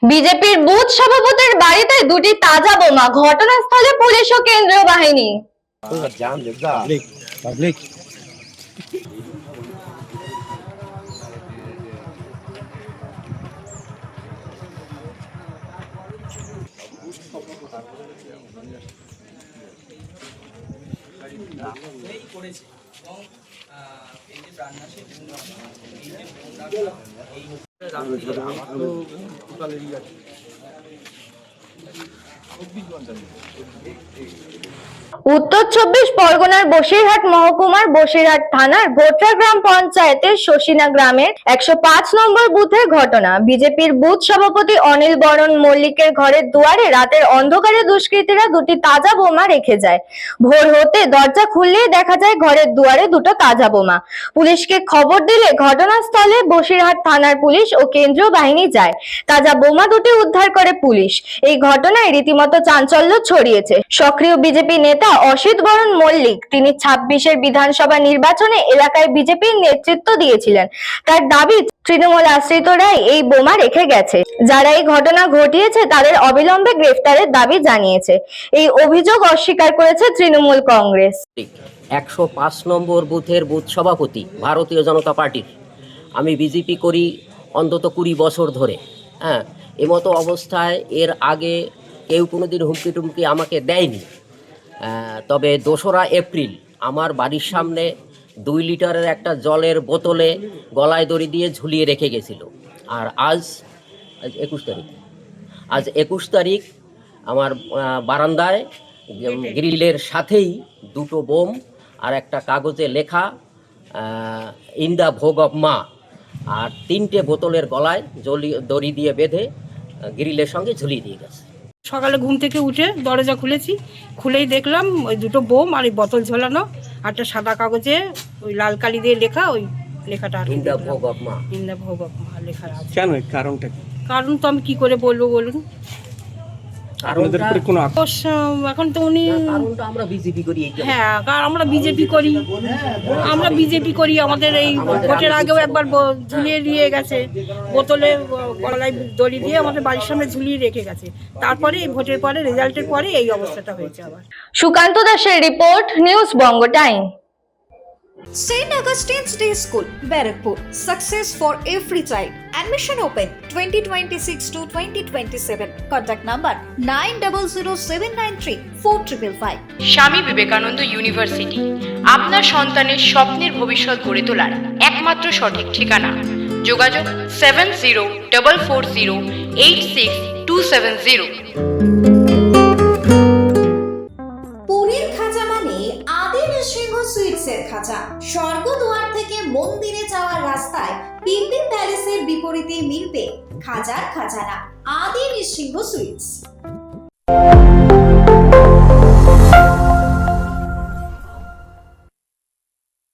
বিজেপির বুথ সভাপতির বাড়িতে দুটি তাজা বোমা, ঘটনাস্থলে পুলিশ ও কেন্দ্রীয় বাহিনী। উত্তর 24 পরগনার বসিরহাট মহকুমার বসিরহাট থানার ভোটরা গ্রাম পঞ্চায়েতের শশিনা গ্রামের 105 নম্বর বুথের ঘটনা। বিজেপির বুথ সভাপতি অনিল বরণ মল্লিকের ঘরের দুয়ারে রাতের অন্ধকারে দুষ্কৃতীরা দুটি তাজা বোমা রেখে যায়। ভোর হতে দরজা খুললেই দেখা যায় ঘরের দুয়ারে দুটো তাজা বোমা। পুলিশকে খবর দিলে ঘটনাস্থলে বসিরহাট থানার পুলিশ ও কেন্দ্রীয় বাহিনী যায়। তাজা বোমা দুটি উদ্ধার করে পুলিশ। এই ঘটনায় রীতিমতো চাঞ্চল্য ছড়িয়েছে। সক্রিয় বিজেপি নেতা অসিত বরণ মল্লিক, তিনি 26-এর বিধানসভা নির্বাচনে এলাকায় বিজেপির নেতৃত্ব দিয়েছিলেন। তার দাবি, তৃণমূল আশ্রিতরাই এই বোমা রেখে গেছে। যারা এই ঘটনা ঘটিয়েছে তাদের অবিলম্বে গ্রেফতারের দাবি জানিয়েছে। এই অভিযোগ অস্বীকার করেছে তৃণমূল কংগ্রেস। 105 নম্বর বুথের বুথ সভাপতি, ভারতীয় জনতা পার্টির। আমি বিজেপি করি অন্তত 20 বছর ধরে। এমতো অবস্থায় এর আগে কেউ কোনোদিন হুমকি টুমকি আমাকে দেয়নি। তবে 2রা এপ্রিল আমার বাড়ির সামনে 2 লিটারের একটা জলের বোতলে গলায় দড়ি দিয়ে ঝুলিয়ে রেখে গেছিল। আর আজ 21 তারিখ আমার বারান্দায় গ্রিলের সাথেই 2টো বোম আর একটা কাগজে লেখা ইন দ্য ভোগ অফ মা, আর 3টে বোতলের গলায় দড়ি দিয়ে বেঁধে গ্রিলের সঙ্গে ঝুলিয়ে দিয়ে গেছে। সকালে ঘুম থেকে উঠে দরজা খুলেই দেখলাম ওই 2টো বোম আর ওই বোতল ঝোলানো, আর একটা সাদা কাগজে ওই লাল কালি দিয়ে লেখা, ওই লেখাটা ইন দ্য ভোগ অফ মা, ইন দ্য ভোগ অফ মা লেখা আছে। কেন, কারণটা কি? কারণ তো আমি কি করে বলবো বলুন। এখন তো উনি, আমরা বিজেপি করি। হ্যাঁ, কারণ আমরা বিজেপি করি। আমাদের এই ভোটের আগেও একবার ঝুলিয়ে নিয়ে গেছে, বোতলে গলায় দড়ি দিয়ে আমাদের বাড়ির সামনে ঝুলিয়ে রেখে গেছে। তারপরে এই ভোটের পরে, রেজাল্টের পরে এই অবস্থাটা হয়েছে আবার। সুকান্ত দাসের report, news Banga time. St. Augustine's Day School, Barrackpur. Success for every child. Admission open 2026 to 2027. Contact number 9007934555. Swami Vivekananda university, আপনার সন্তানের স্বপ্নের ভবিষ্যৎ গড়ে তোলার একমাত্র সঠিক ঠিকানা। যোগাযোগ 7044086270। পুরীর খাঁচা মানে আদি নৃসিংহ সুইটসের খাঁচা। স্বর্গদুয়ার থেকে মন্দিরে যাওয়ার রাস্তায় পিপি প্যালেসের বিপরীতে মিলবে খাজার খাজানা আদি নৃসিংহ সুইটস।